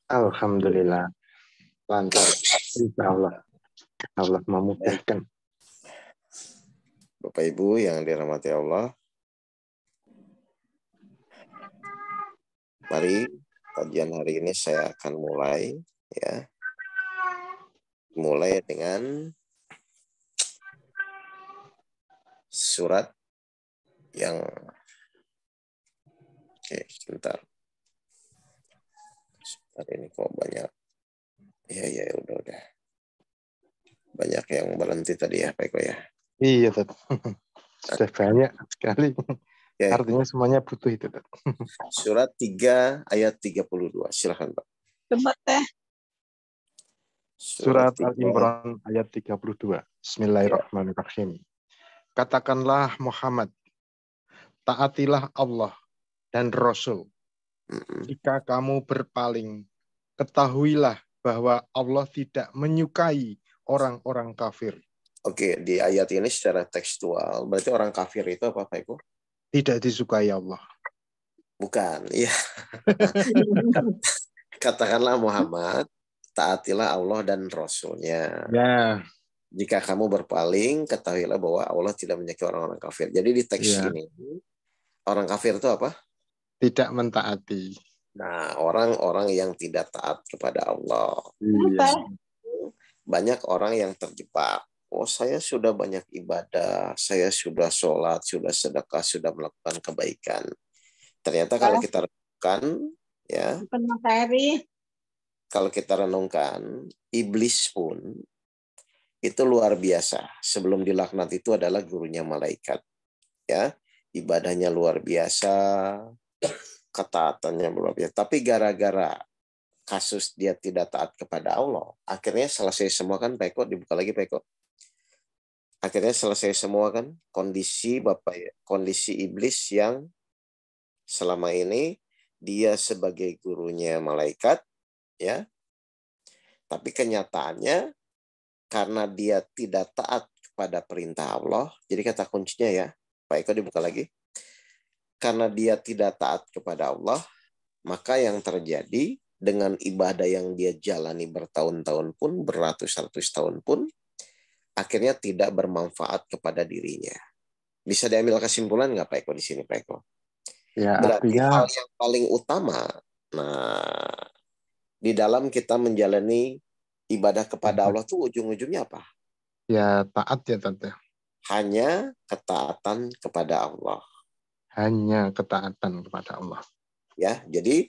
Alhamdulillah, lancar. Insya Allah, Allah Ya. memudahkan. Bapak Ibu yang dirahmati Allah, mari kajian hari ini saya akan mulai, ya. Mulai dengan surat yang sebentar. Hari ini kok banyak. Ya udah. Banyak yang berhenti tadi ya, Pak Eko ya. Iya, Tat. Sudah banyak sekali. Ya, Artinya semuanya butuh itu, Tat. surat 3 ayat 32. Silakan, Pak. Coba teh. Surat 3. Al-Imran ayat 32. Bismillahirrahmanirrahim. Katakanlah Muhammad, taatilah Allah dan Rasul. Jika kamu berpaling, ketahuilah bahwa Allah tidak menyukai orang-orang kafir. Oke, di ayat ini secara tekstual, berarti orang kafir itu apa, Pak Eko? Tidak disukai Allah. Bukan, iya. Katakanlah Muhammad, taatilah Allah dan Rasul-Nya. Ya. Jika kamu berpaling, ketahuilah bahwa Allah tidak menyukai orang-orang kafir. Jadi di teks ini, orang kafir itu apa? Tidak mentaati. Nah, orang-orang yang tidak taat kepada Allah. Iya. Banyak orang yang terjebak. Oh, saya sudah banyak ibadah, saya sudah sholat, sudah sedekah, sudah melakukan kebaikan. Ternyata kalau kita renungkan, ya, kalau kita renungkan, iblis pun itu luar biasa. Sebelum dilaknat itu adalah gurunya malaikat. Ya, ibadahnya luar biasa, ketaatannya luar biasa. Tapi gara-gara kasus dia tidak taat kepada Allah, akhirnya selesai semua kan, Pak Eko, dibuka lagi Pak Eko. Akhirnya selesai semua kan kondisi kondisi iblis yang selama ini dia sebagai gurunya malaikat, ya. Tapi kenyataannya karena dia tidak taat kepada perintah Allah, jadi kata kuncinya ya, Pak Eko dibuka lagi. Karena dia tidak taat kepada Allah, maka yang terjadi dengan ibadah yang dia jalani bertahun-tahun pun, beratus-ratus tahun pun, akhirnya tidak bermanfaat kepada dirinya. Bisa diambil kesimpulan nggak Pak Eko di sini, Pak Eko? Ya, berarti artinya, hal yang paling utama, di dalam kita menjalani ibadah kepada Allah tuh ujung-ujungnya apa? Ya, taat ya, Tante. Hanya ketaatan kepada Allah. Hanya ketaatan kepada Allah. Ya, jadi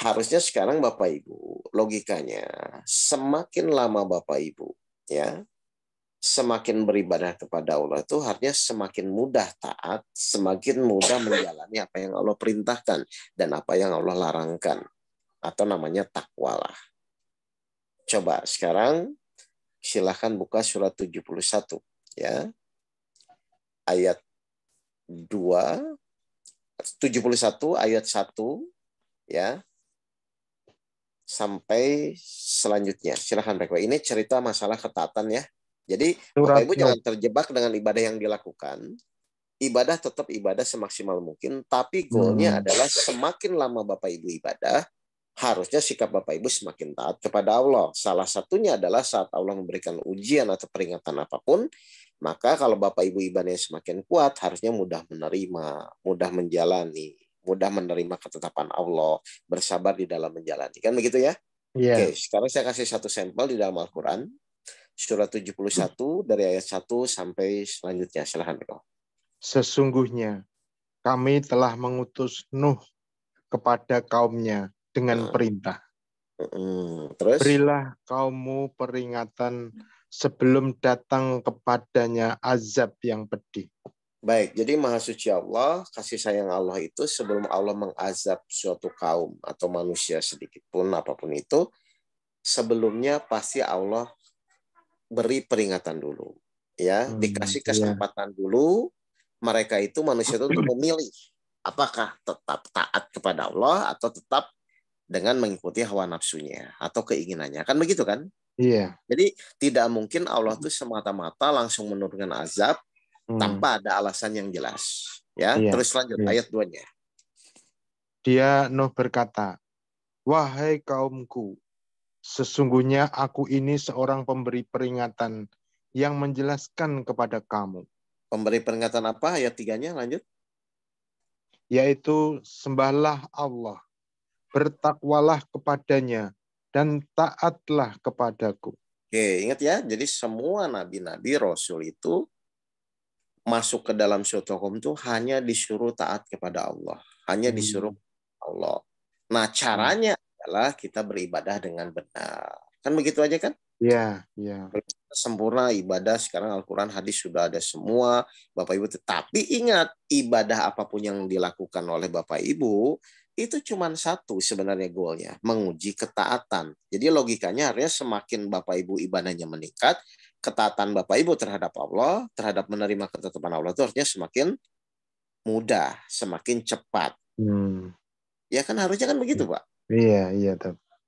harusnya sekarang Bapak Ibu, logikanya semakin lama Bapak Ibu, ya, semakin beribadah kepada Allah itu harusnya semakin mudah taat, semakin mudah menjalani apa yang Allah perintahkan dan apa yang Allah larangkan, atau namanya takwa lah. Coba sekarang silahkan buka surat 71 ya. Ayat 71 ayat 1 ya. Sampai selanjutnya. Silahkan Pak. Ini cerita masalah ketaatan ya. Jadi Bapak Ibu jangan terjebak dengan ibadah yang dilakukan. Ibadah tetap ibadah semaksimal mungkin, tapi goalnya adalah semakin lama Bapak Ibu ibadah, harusnya sikap Bapak Ibu semakin taat kepada Allah. Salah satunya adalah saat Allah memberikan ujian atau peringatan apapun, maka kalau Bapak Ibu ibadahnya semakin kuat, harusnya mudah menerima, mudah menjalani, mudah menerima ketetapan Allah, bersabar di dalam menjalani. Kan begitu ya? Yeah. Oke, sekarang saya kasih satu sampel di dalam Al-Quran. Surat 71 dari ayat 1 sampai selanjutnya. Silahkan. Sesungguhnya kami telah mengutus Nuh kepada kaumnya dengan perintah. Terus? Berilah kaummu peringatan sebelum datang kepadanya azab yang pedih. Baik, jadi Maha Suci Allah, kasih sayang Allah itu sebelum Allah mengazab suatu kaum atau manusia sedikit pun apapun itu, sebelumnya pasti Allah beri peringatan dulu. Ya, dikasih kesempatan dulu, mereka itu manusia itu untuk memilih apakah tetap taat kepada Allah atau tetap dengan mengikuti hawa nafsunya atau keinginannya. Kan begitu kan? Iya. Jadi tidak mungkin Allah itu semata-mata langsung menurunkan azab tanpa ada alasan yang jelas. Ya, terus lanjut ayat 2-nya. Dia Nuh berkata, Wahai kaumku, sesungguhnya aku ini seorang pemberi peringatan yang menjelaskan kepada kamu. Pemberi peringatan apa? Ayat 3-nya lanjut. Yaitu sembahlah Allah, bertakwalah kepadanya, dan taatlah kepadaku. Oke, ingat ya. Jadi semua nabi-nabi, rasul itu masuk ke dalam suatu hukum itu hanya disuruh taat kepada Allah. Hanya disuruh Allah. Nah, caranya adalah kita beribadah dengan benar. Kan begitu aja kan? Iya, iya. Sempurna ibadah, sekarang Al-Quran, hadis sudah ada semua, Bapak Ibu. Tetapi ingat, ibadah apapun yang dilakukan oleh Bapak Ibu, itu cuma satu sebenarnya goalnya, menguji ketaatan. Jadi logikanya artinya semakin Bapak Ibu ibadahnya meningkat, ketaatan Bapak Ibu terhadap Allah, terhadap menerima ketetapan Allah itu artinya semakin mudah, semakin cepat. Ya kan harusnya kan begitu, Pak. Iya, iya.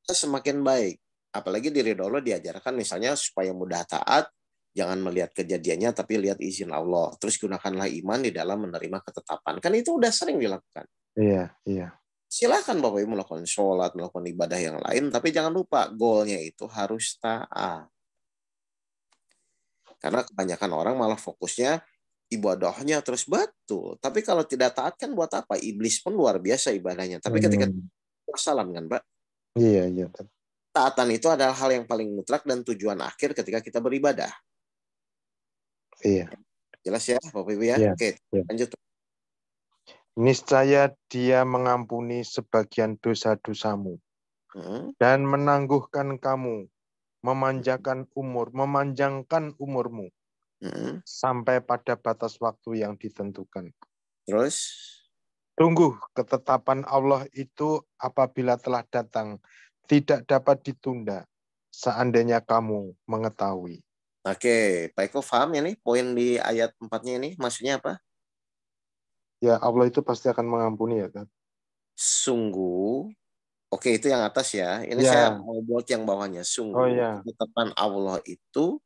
Semakin baik. Apalagi di ridho Allah diajarkan misalnya supaya mudah taat, jangan melihat kejadiannya tapi lihat izin Allah. Terus gunakanlah iman di dalam menerima ketetapan. Kan itu udah sering dilakukan. Iya, iya. Silakan Bapak Ibu melakukan sholat, melakukan ibadah yang lain, tapi jangan lupa goalnya itu harus taat. Karena kebanyakan orang malah fokusnya ibadahnya terus betul. Tapi kalau tidak taat kan buat apa? Iblis pun luar biasa ibadahnya. Tapi ketika salam kan, Pak? Iya, iya. Taatan itu adalah hal yang paling mutlak dan tujuan akhir ketika kita beribadah. Iya. Jelas ya, Bapak Ibu ya? Iya. Oke, lanjut. Niscaya Dia mengampuni sebagian dosa-dosamu dan menangguhkan kamu, memanjangkan umurmu sampai pada batas waktu yang ditentukan. Terus? Tunggu, ketetapan Allah itu apabila telah datang, tidak dapat ditunda, seandainya kamu mengetahui. Oke, Pak Eko paham ya nih, poin di ayat 4-nya ini, maksudnya apa? Ya, Allah itu pasti akan mengampuni ya kan? Sungguh, oke itu yang atas ya, ini Ya. saya mau buat yang bawahnya. Sungguh, ketetapan Allah itu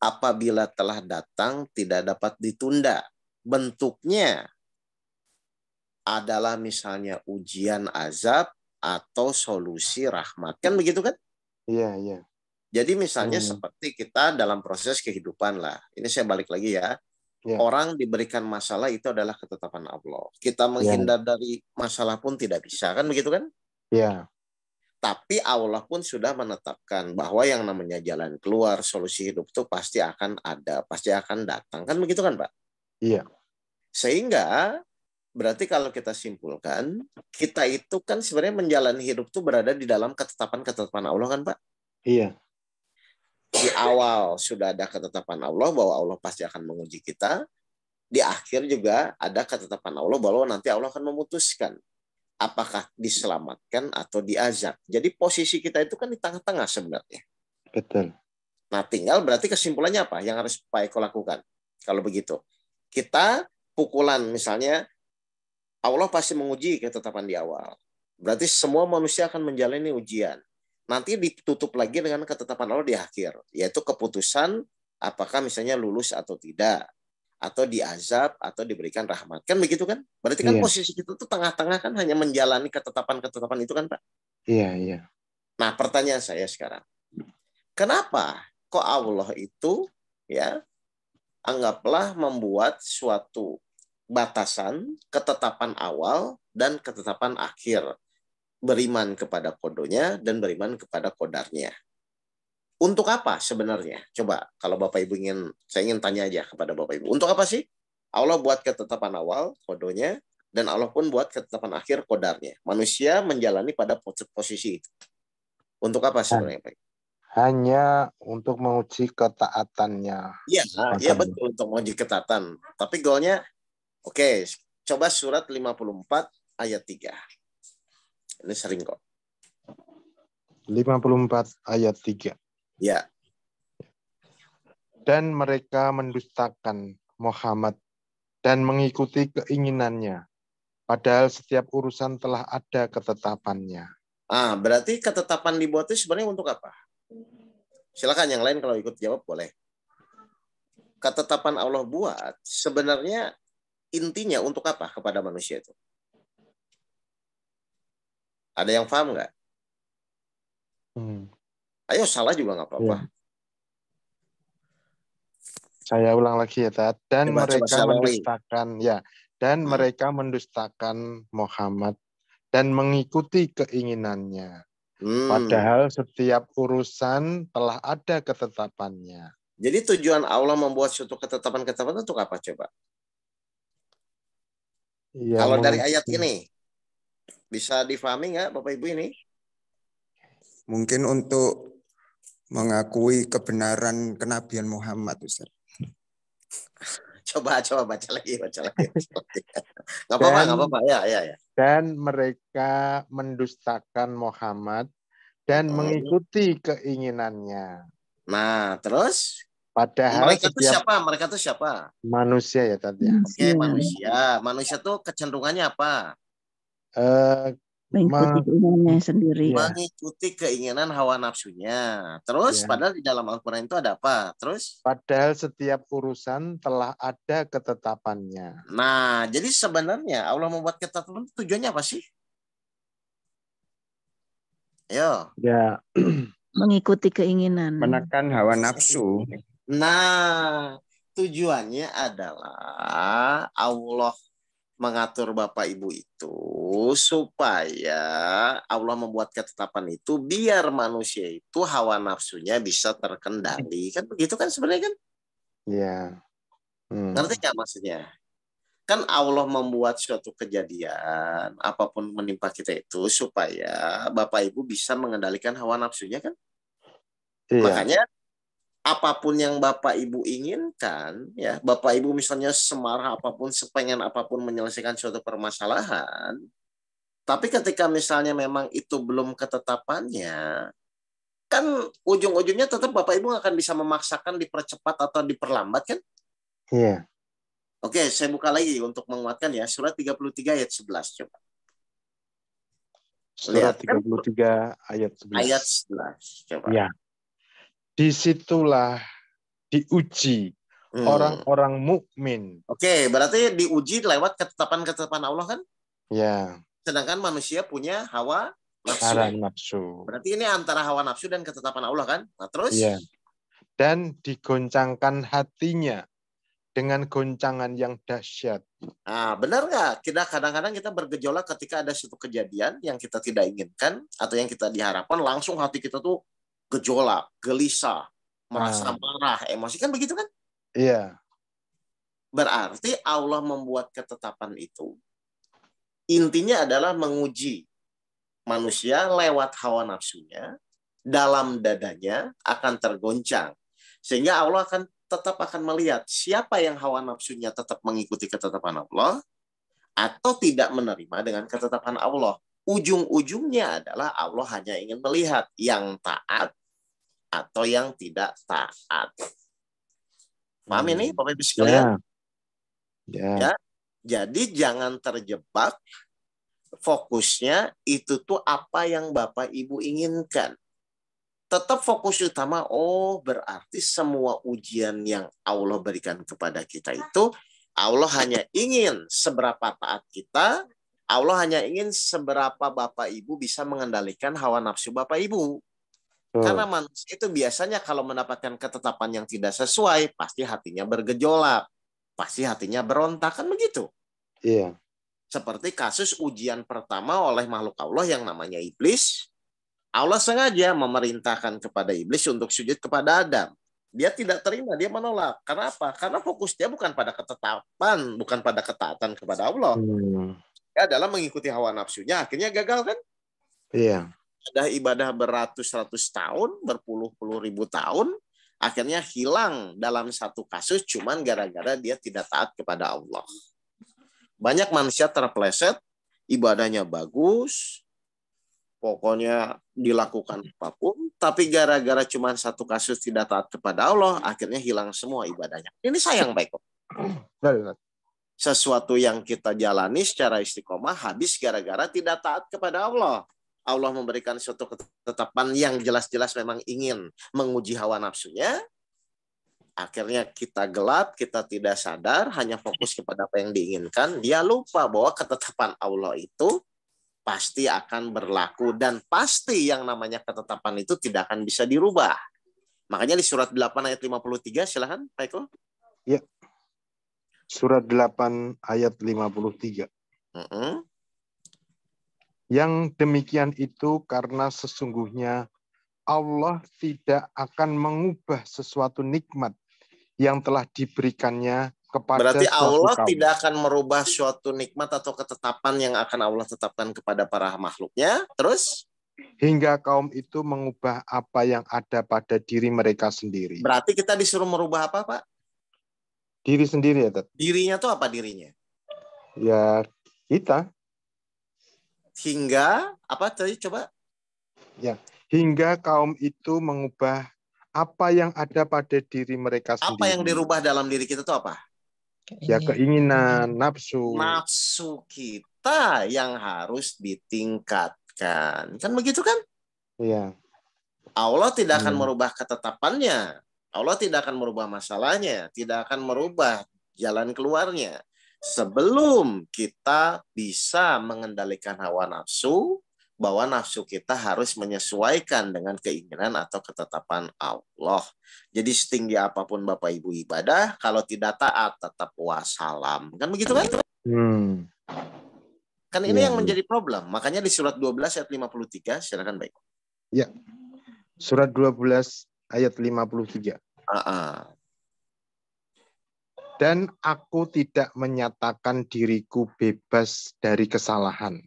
apabila telah datang, tidak dapat ditunda. Bentuknya adalah misalnya ujian azab atau solusi rahmat. Kan begitu kan? Iya, iya. Jadi misalnya seperti kita dalam proses kehidupan lah. Ini saya balik lagi ya. Orang diberikan masalah itu adalah ketetapan Allah. Kita menghindar dari masalah pun tidak bisa. Kan begitu kan? Iya. Tapi Allah pun sudah menetapkan bahwa yang namanya jalan keluar, solusi hidup itu pasti akan ada. Pasti akan datang. Kan begitu kan, Pak? Iya. Sehingga berarti kalau kita simpulkan, kita itu kan sebenarnya menjalani hidup itu berada di dalam ketetapan-ketetapan Allah kan, Pak? Iya. Di awal sudah ada ketetapan Allah bahwa Allah pasti akan menguji kita. Di akhir juga ada ketetapan Allah bahwa nanti Allah akan memutuskan apakah diselamatkan atau diazab. Jadi posisi kita itu kan di tengah-tengah sebenarnya. Betul. Nah, tinggal berarti kesimpulannya apa yang harus Pak Eko lakukan? Kalau begitu, kita pukulan misalnya Allah pasti menguji ketetapan di awal. Berarti semua manusia akan menjalani ujian. Nanti ditutup lagi dengan ketetapan Allah di akhir, yaitu keputusan apakah misalnya lulus atau tidak, atau diazab atau diberikan rahmat. Kan begitu kan? Berarti kan posisi kita tuh tengah-tengah kan, hanya menjalani ketetapan-ketetapan itu kan, Pak? Iya, iya. Nah, pertanyaan saya sekarang, kenapa kok Allah itu ya anggaplah membuat suatu batasan ketetapan awal dan ketetapan akhir, beriman kepada kodonya dan beriman kepada kodarnya. Untuk apa sebenarnya? Coba kalau Bapak Ibu saya ingin tanya aja kepada Bapak Ibu. Untuk apa sih Allah buat ketetapan awal, kodonya, dan Allah pun buat ketetapan akhir, kodarnya. Manusia menjalani pada posisi itu. Untuk apa sebenarnya, Pak? Hanya untuk menguji ketaatannya. Iya betul, untuk menguji ketaatan. Tapi goalnya, oke, coba surat 54 ayat 3. Ini sering kok. 54 ayat 3. Ya. Dan mereka mendustakan Muhammad dan mengikuti keinginannya. Padahal setiap urusan telah ada ketetapannya. Berarti ketetapan dibuat itu sebenarnya untuk apa? Silakan yang lain kalau ikut jawab boleh. Ketetapan Allah buat sebenarnya intinya untuk apa kepada manusia itu? Ada yang paham nggak? Ayo salah juga nggak apa-apa. Ya. Saya ulang lagi ya, Tat. Dan Coba mereka saya lagi. mendustakan, ya. Dan mereka mendustakan Muhammad dan mengikuti keinginannya. Padahal setiap urusan telah ada ketetapannya. Jadi tujuan Allah membuat suatu ketetapan-ketetapan untuk apa coba? Ya, Kalau dari ayat ini, bisa difahami nggak Bapak Ibu ini? Mungkin untuk mengakui kebenaran kenabian Muhammad, Ustaz. Coba baca lagi. Nggak apa-apa. Ya. Dan mereka mendustakan Muhammad dan mengikuti keinginannya. Nah, terus? Padahal Mereka itu siapa? Mereka itu siapa? Manusia ya tadi. Oke, manusia. Manusia tuh kecenderungannya apa? Mengikuti keinginannya sendiri. Mengikuti keinginan hawa nafsunya. Terus, padahal di dalam Al-Quran itu ada apa? Terus? Padahal setiap urusan telah ada ketetapannya. Nah, jadi sebenarnya Allah membuat ketetapan tujuannya apa sih? Ayo. Ya. Mengikuti keinginan. Menekan hawa nafsu. Nah, tujuannya adalah Allah mengatur Bapak Ibu itu supaya Allah membuat ketetapan itu biar manusia itu hawa nafsunya bisa terkendali. Kan begitu kan sebenarnya kan? Iya. Ngerti nggak maksudnya? Kan Allah membuat suatu kejadian, apapun menimpa kita itu supaya Bapak Ibu bisa mengendalikan hawa nafsunya kan? Iya. Makanya apapun yang Bapak Ibu inginkan, ya Bapak Ibu misalnya semarah apapun, sepengen apapun menyelesaikan suatu permasalahan, tapi ketika misalnya memang itu belum ketetapannya, kan ujung-ujungnya tetap Bapak Ibu akan bisa memaksakan dipercepat atau diperlambat kan? Iya. Oke, saya buka lagi untuk menguatkan ya, surat 33 ayat 11 coba. Surat 33 ayat 11. Ayat 11 coba. Ya. Disitulah diuji orang-orang mukmin. Oke, berarti diuji lewat ketetapan-ketetapan Allah kan? Ya. Sedangkan manusia punya hawa nafsu. Berarti ini antara hawa nafsu dan ketetapan Allah kan? Nah, terus? Ya. Dan digoncangkan hatinya dengan goncangan yang dahsyat. Nah, benar nggak? Kadang-kadang kita bergejolak ketika ada suatu kejadian yang kita tidak inginkan atau yang kita diharapkan, langsung hati kita tuh gejolak, gelisah, merasa marah, emosi kan begitu kan? Iya. Berarti Allah membuat ketetapan itu intinya adalah menguji manusia lewat hawa nafsunya, dalam dadanya akan tergoncang. Sehingga Allah tetap akan melihat siapa yang hawa nafsunya tetap mengikuti ketetapan Allah atau tidak menerima dengan ketetapan Allah. Ujung-ujungnya adalah Allah hanya ingin melihat yang taat atau yang tidak taat. Paham ini Bapak Ibu sekalian? Ya. Jadi jangan terjebak, fokusnya itu tuh apa yang Bapak Ibu inginkan. Tetap fokus utama, berarti semua ujian yang Allah berikan kepada kita itu, Allah hanya ingin seberapa taat kita, Allah hanya ingin seberapa Bapak Ibu bisa mengendalikan hawa nafsu Bapak Ibu. Karena manusia itu biasanya kalau mendapatkan ketetapan yang tidak sesuai, pasti hatinya bergejolak, pasti hatinya berontak, kan begitu? Iya. Seperti kasus ujian pertama oleh makhluk Allah yang namanya iblis. Allah sengaja memerintahkan kepada iblis untuk sujud kepada Adam. Dia tidak terima, dia menolak. Karena apa? Karena fokus dia bukan pada ketetapan, bukan pada ketaatan kepada Allah. Dia adalah mengikuti hawa nafsunya, akhirnya gagal kan? Iya. Sudah ibadah beratus-ratus tahun, berpuluh-puluh ribu tahun, akhirnya hilang dalam satu kasus cuman gara-gara dia tidak taat kepada Allah. Banyak manusia terpeleset, ibadahnya bagus, pokoknya dilakukan apapun, tapi gara-gara cuma satu kasus tidak taat kepada Allah, akhirnya hilang semua ibadahnya. Ini sayang, baik. Sesuatu yang kita jalani secara istiqomah habis gara-gara tidak taat kepada Allah. Allah memberikan suatu ketetapan yang jelas-jelas memang ingin menguji hawa nafsunya. Akhirnya kita gelap, kita tidak sadar, hanya fokus kepada apa yang diinginkan. Dia lupa bahwa ketetapan Allah itu pasti akan berlaku, dan pasti yang namanya ketetapan itu tidak akan bisa dirubah. Makanya di surat 8 ayat 53, silakan Pak Eko. Ya. Surat 8 ayat 53. Yang demikian itu karena sesungguhnya Allah tidak akan mengubah sesuatu nikmat yang telah diberikannya kepada Berarti suatu Allah kaum. tidak akan merubah suatu nikmat atau ketetapan yang akan Allah tetapkan kepada para makhluknya. Terus? Hingga kaum itu mengubah apa yang ada pada diri mereka sendiri. Berarti kita disuruh merubah apa, Pak? Diri sendiri ya, Tat? Dirinya tuh apa dirinya? Ya, kita. Hingga, apa tadi coba? Ya, hingga kaum itu mengubah apa yang ada pada diri mereka sendiri. Apa yang dirubah dalam diri kita itu apa? Ya, keinginan, nafsu. Nafsu kita yang harus ditingkatkan. Kan begitu kan? Iya. Allah tidak akan merubah ketetapannya. Allah tidak akan merubah masalahnya. Tidak akan merubah jalan keluarnya. Sebelum kita bisa mengendalikan hawa nafsu, bahwa nafsu kita harus menyesuaikan dengan keinginan atau ketetapan Allah. Jadi setinggi apapun Bapak Ibu ibadah, kalau tidak taat tetap wassalam. Kan begitu kan? Kan ini yang menjadi problem. Makanya di surat 12 ayat 53, silakan baik. Ya. Surat 12 ayat 53. Dan aku tidak menyatakan diriku bebas dari kesalahan.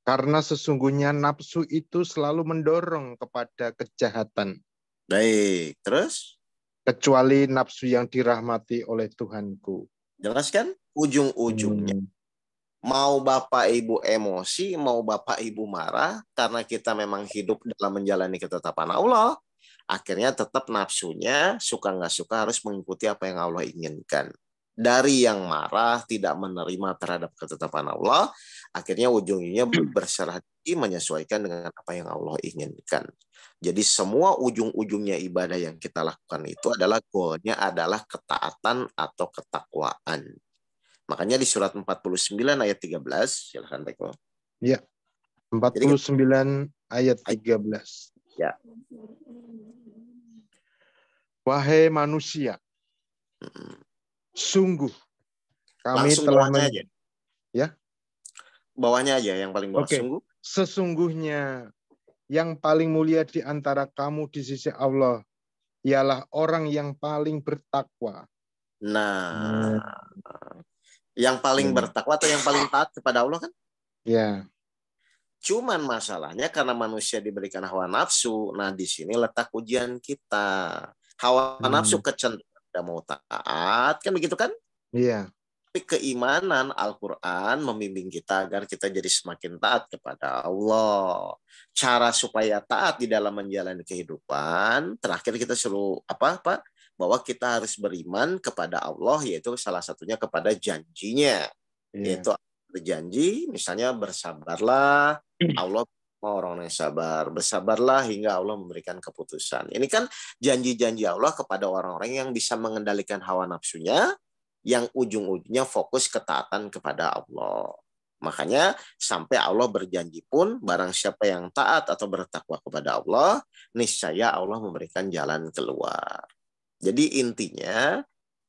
Karena sesungguhnya nafsu itu selalu mendorong kepada kejahatan. Baik, terus? Kecuali nafsu yang dirahmati oleh Tuhanku. Jelaskan ujung-ujungnya. Mau Bapak Ibu emosi, mau Bapak Ibu marah, karena kita memang hidup dalam menjalani ketetapan Allah, akhirnya tetap nafsunya, suka nggak suka harus mengikuti apa yang Allah inginkan. Dari yang marah, tidak menerima terhadap ketetapan Allah, akhirnya ujungnya berserah diri menyesuaikan dengan apa yang Allah inginkan. Jadi semua ujung-ujungnya ibadah yang kita lakukan itu adalah goalnya adalah ketaatan atau ketakwaan. Makanya di surat 49 ayat 13, silakan Beko. Ya, 49 ayat 13. Ya. Wahai manusia, sungguh kami langsung telah bawahnya aja. Ya. Bawahnya aja yang paling bawah. Sungguh. Sesungguhnya yang paling mulia di antara kamu di sisi Allah ialah orang yang paling bertakwa. Nah, yang paling bertakwa atau yang paling taat kepada Allah kan? Ya. Cuman masalahnya karena manusia diberikan hawa nafsu, nah di sini letak ujian kita. Hawa nafsu kecenderungan tidak mau taat, kan begitu kan? Iya. Tapi keimanan Al-Quran membimbing kita agar kita jadi semakin taat kepada Allah. Cara supaya taat di dalam menjalani kehidupan, terakhir kita selalu apa? Bahwa kita harus beriman kepada Allah, yaitu salah satunya kepada janjinya. Yaitu berjanji, misalnya bersabarlah, Allah mau orang yang sabar, bersabarlah hingga Allah memberikan keputusan. Ini kan janji-janji Allah kepada orang-orang yang bisa mengendalikan hawa nafsunya, yang ujung-ujungnya fokus ketaatan kepada Allah. Makanya sampai Allah berjanji pun, barang siapa yang taat atau bertakwa kepada Allah, niscaya Allah memberikan jalan keluar. Jadi intinya,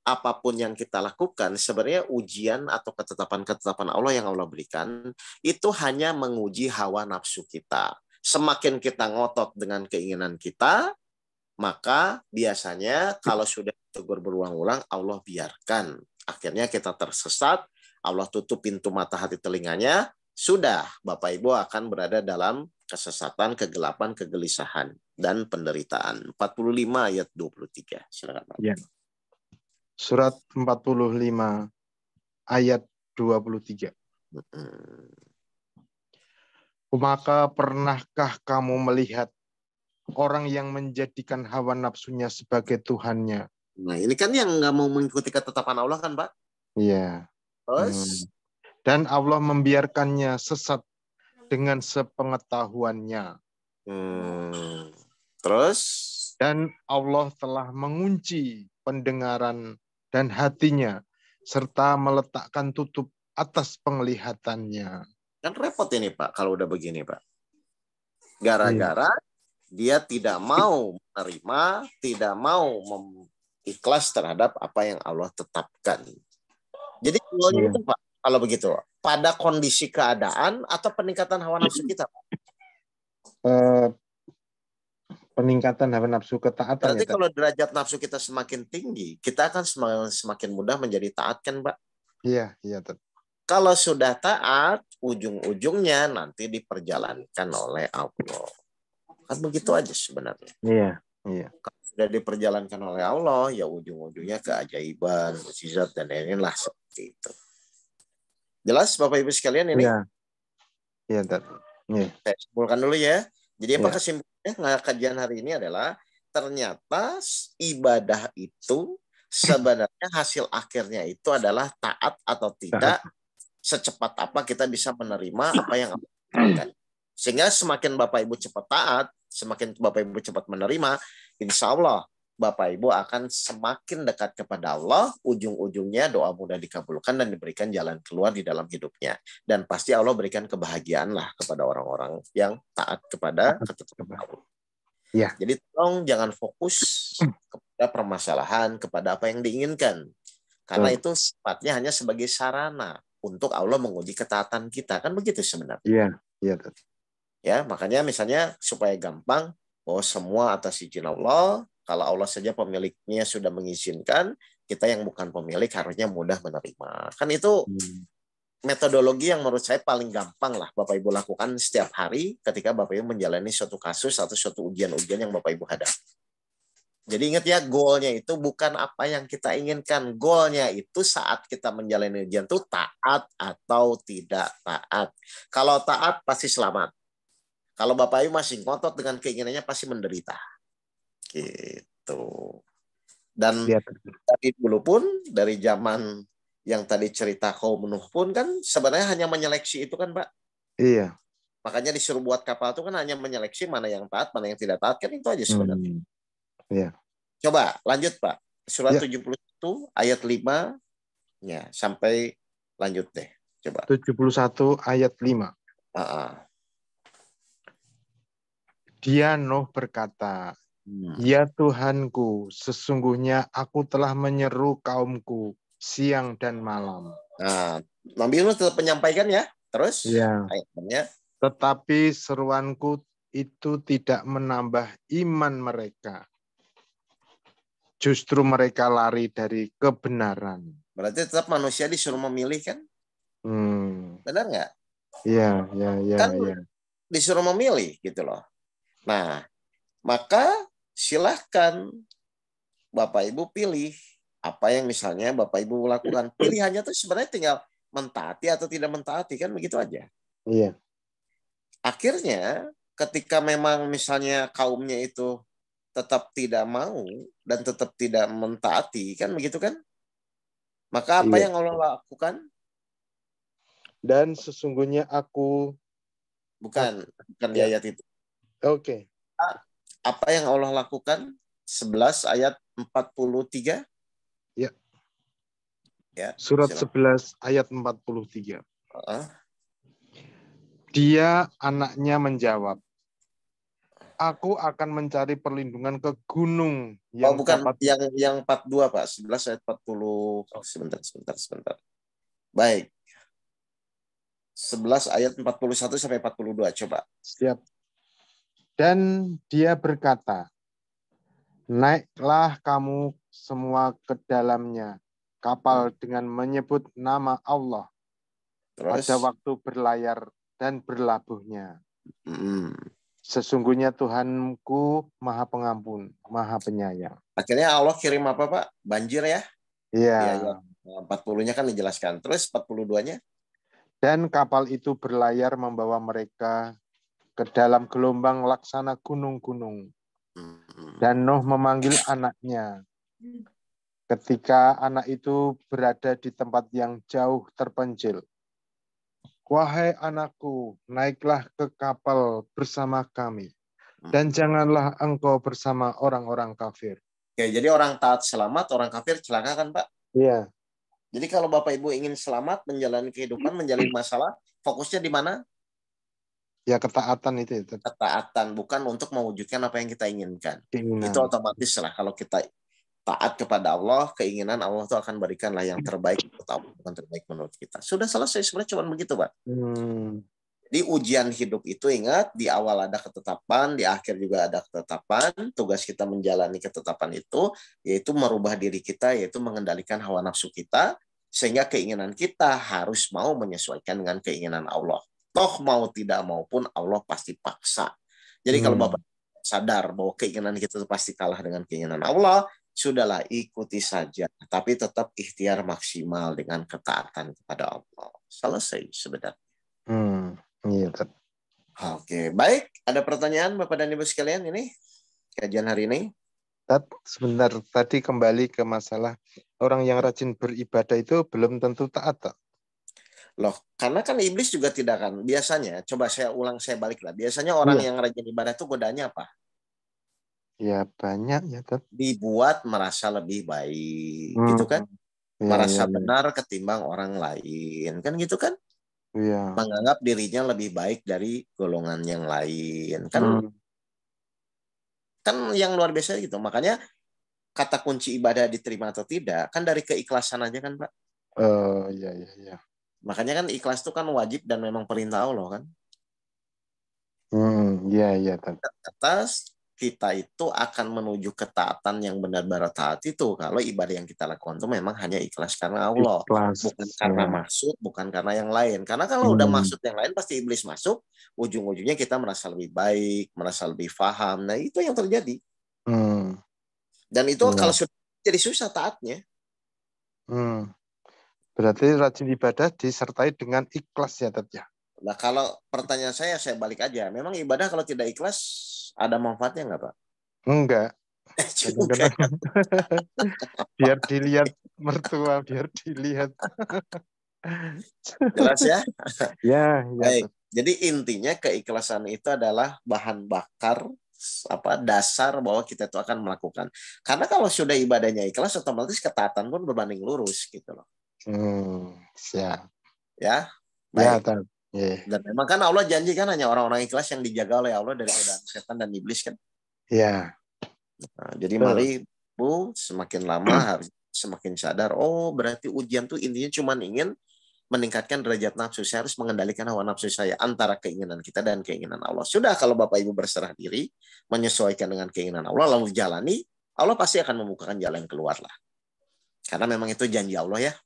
apapun yang kita lakukan, sebenarnya ujian atau ketetapan-ketetapan Allah yang Allah berikan, itu hanya menguji hawa nafsu kita. Semakin kita ngotot dengan keinginan kita, maka biasanya kalau sudah tegur berulang-ulang, Allah biarkan. Akhirnya kita tersesat, Allah tutup pintu mata hati telinganya, sudah Bapak Ibu akan berada dalam kesesatan, kegelapan, kegelisahan, dan penderitaan. 45 ayat 23. Silakan Pak. Ya. Surat 45 ayat 23. Maka pernahkah kamu melihat orang yang menjadikan hawa nafsunya sebagai Tuhannya? Nah, ini kan yang nggak mau mengikuti ketetapan Allah kan, Pak? Iya. Terus? Dan Allah membiarkannya sesat dengan sepengetahuannya. Terus? Dan Allah telah mengunci pendengaran dan hatinya, serta meletakkan tutup atas penglihatannya. Kan Kan repot ini Pak kalau udah begini Pak. Gara-gara dia tidak mau menerima, tidak mau ikhlas terhadap apa yang Allah tetapkan. Jadi goalnya itu Pak, kalau begitu, pada kondisi keadaan atau peningkatan hawa nafsu kita Pak? Peningkatan hawa nafsu ketaatan. Berarti ya, kalau derajat nafsu kita semakin tinggi, kita akan semakin mudah menjadi taat kan Pak? Iya, iya. Kalau sudah taat, ujung-ujungnya nanti diperjalankan oleh Allah. Kan begitu aja sebenarnya. Iya, iya. Kalau sudah diperjalankan oleh Allah, ya ujung-ujungnya keajaiban, mukjizat dan lain-lain lah seperti itu. Jelas Bapak Ibu sekalian ini? Iya. Iya, iya. Saya simpulkan dulu ya. Jadi apa Iya. kesimpulannya kajian hari ini adalah ternyata ibadah itu sebenarnya hasil akhirnya itu adalah taat atau tidak, secepat apa kita bisa menerima apa yang Allah katakan. Sehingga semakin Bapak Ibu cepat taat, semakin Bapak Ibu cepat menerima, insya Allah Bapak Ibu akan semakin dekat kepada Allah, ujung-ujungnya doa mudah dikabulkan dan diberikan jalan keluar di dalam hidupnya. Dan pasti Allah berikan kebahagiaan lah kepada orang-orang yang taat kepada ketetapan Allah. Ya. Jadi tolong jangan fokus kepada permasalahan, kepada apa yang diinginkan. Karena itu sifatnya hanya sebagai sarana untuk Allah menguji ketaatan kita. Kan begitu sebenarnya. Iya, iya. Ya, makanya misalnya supaya gampang, bahwa semua atas izin Allah. Kalau Allah saja pemiliknya sudah mengizinkan, kita yang bukan pemilik harusnya mudah menerima. Kan itu metodologi yang menurut saya paling gampang lah Bapak Ibu lakukan setiap hari ketika Bapak Ibu menjalani suatu kasus atau suatu ujian-ujian yang Bapak Ibu hadapi. Jadi ingat ya, goalnya itu bukan apa yang kita inginkan. Goalnya itu saat kita menjalani ujian itu taat atau tidak taat. Kalau taat pasti selamat. Kalau Bapak Ibu masih ngotot dengan keinginannya pasti menderita. Gitu. Dan dari dulu pun, dari zaman yang tadi cerita kaum Nuh pun kan sebenarnya hanya menyeleksi itu kan Pak. Iya. Makanya disuruh buat kapal itu kan hanya menyeleksi mana yang taat, mana yang tidak taat, kan itu aja sebenarnya. Iya. Coba lanjut Pak. Surat 71 ayat 5 ya, sampai lanjut deh. Coba. 71 ayat 5. Dia Nuh berkata, "Ya Tuhanku, sesungguhnya aku telah menyeru kaumku siang dan malam." Nah, Nabi Nuh tetap menyampaikan ya. Terus ayatnya. Tetapi seruanku itu tidak menambah iman mereka. Justru mereka lari dari kebenaran. Berarti tetap manusia disuruh memilih kan? Benar nggak? Iya, kan disuruh memilih gitu loh. Nah, maka silahkan Bapak Ibu pilih apa yang misalnya Bapak Ibu lakukan. Pilihannya tuh sebenarnya tinggal mentaati atau tidak mentaati, kan begitu aja. Iya. Akhirnya ketika memang misalnya kaumnya itu tetap tidak mau dan tetap tidak mentaati, kan begitu kan? Maka apa yang Allah lakukan? Dan sesungguhnya aku bukan di ayat itu. Oke. Apa yang Allah lakukan? 11 ayat 43. Ya. Ya. Surat 11 ayat 43. Dia anaknya menjawab, "Aku akan mencari perlindungan ke gunung yang bukan yang 42 Pak, 11 ayat 40. Sebentar. Baik. 11 ayat 41 sampai 42 coba. Siap. Dan dia berkata, "Naiklah kamu semua ke dalamnya, kapal dengan menyebut nama Allah." Terus? Pada waktu berlayar dan berlabuhnya. Sesungguhnya Tuhanku Maha Pengampun, Maha Penyayang. Akhirnya Allah kirim apa Pak? Banjir ya? Iya. 40-nya kan dijelaskan. Terus 42-nya? Dan kapal itu berlayar membawa mereka ke dalam gelombang laksana gunung-gunung. Dan Nuh memanggil anaknya. Ketika anak itu berada di tempat yang jauh terpencil. "Wahai anakku, naiklah ke kapal bersama kami. Dan janganlah engkau bersama orang-orang kafir." Oke, jadi orang taat selamat, orang kafir celaka kan Pak? Iya. Jadi kalau Bapak Ibu ingin selamat menjalani kehidupan, menjalani masalah, fokusnya di mana? Ya ketaatan itu ya. Ketaatan, bukan untuk mewujudkan apa yang kita inginkan. Keinginan. Itu otomatis lah kalau kita taat kepada Allah, keinginan Allah itu akan berikanlah yang terbaik menurut Allah, bukan terbaik menurut kita. Sudah selesai, sebenarnya cuma begitu, Pak. Di ujian hidup itu ingat, di awal ada ketetapan, di akhir juga ada ketetapan. Tugas kita menjalani ketetapan itu, yaitu merubah diri kita, yaitu mengendalikan hawa nafsu kita, sehingga keinginan kita harus mau menyesuaikan dengan keinginan Allah. Toh mau tidak mau pun Allah pasti paksa. Jadi kalau Bapak sadar bahwa keinginan kita itu pasti kalah dengan keinginan Allah, sudahlah ikuti saja. Tapi tetap ikhtiar maksimal dengan ketaatan kepada Allah. Selesai sebenarnya. Iya. Oke, baik. Ada pertanyaan Bapak dan Ibu sekalian ini? Kajian hari ini? Sebentar, tadi kembali ke masalah orang yang rajin beribadah itu belum tentu taat. Loh, karena kan iblis juga tidak kan. Biasanya, coba saya balik lah. Biasanya orang yang rajin ibadah itu godaannya apa? Ya banyak ya, dibuat merasa lebih baik, gitu kan? Merasa benar ketimbang orang lain, kan gitu kan? Iya. Menganggap dirinya lebih baik dari golongan yang lain, kan? Kan yang luar biasa gitu. Makanya kata kunci ibadah diterima atau tidak kan dari keikhlasan aja kan, Pak? Iya. Makanya kan ikhlas itu kan wajib dan memang perintah Allah kan? Iya. Atas kita itu akan menuju ketaatan yang benar-benar taat itu kalau ibadah yang kita lakukan itu memang hanya ikhlas karena Allah, bukan karena maksud, bukan karena yang lain. Karena kalau udah maksud yang lain pasti iblis masuk, ujung-ujungnya kita merasa lebih baik, merasa lebih paham. Nah itu yang terjadi. Dan itu kalau sudah jadi susah taatnya. Berarti rajin ibadah disertai dengan ikhlas ya, Tat ya. Nah kalau pertanyaan saya balik aja. Memang ibadah kalau tidak ikhlas ada manfaatnya nggak, Pak? Enggak. Biar dilihat mertua, biar dilihat. Jelas ya? Ya. Baik. Jadi intinya keikhlasan itu adalah bahan bakar dasar bahwa kita itu akan melakukan. Karena kalau sudah ibadahnya ikhlas, otomatis ketaatan pun berbanding lurus gitu loh. Siap. Ya, baik. Ya, dan memang kan Allah janji kan hanya orang-orang ikhlas yang dijaga oleh Allah dari godaan setan dan iblis kan. Iya. Nah, jadi mari Bu, semakin lama harus semakin sadar. Oh, berarti ujian tuh intinya cuma ingin meningkatkan derajat nafsu. Saya harus mengendalikan hawa nafsu saya antara keinginan kita dan keinginan Allah. Sudah kalau Bapak Ibu berserah diri, menyesuaikan dengan keinginan Allah, lalu jalani, Allah pasti akan membukakan jalan keluar lah. Karena memang itu janji Allah ya.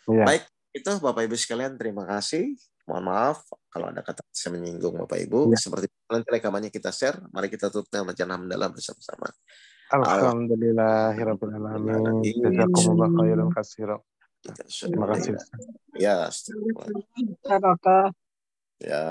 Baik. Itu Bapak Ibu sekalian, terima kasih. Mohon maaf kalau ada kata saya menyinggung Bapak Ibu. Seperti nanti rekamannya kita share. Mari kita tutup dengan bacaan hamdalah bersama-sama. Alhamdulillahirabbil alamin. Jazakumullah khairan katsiran. Terima kasih. Ya. Barokah. Ya.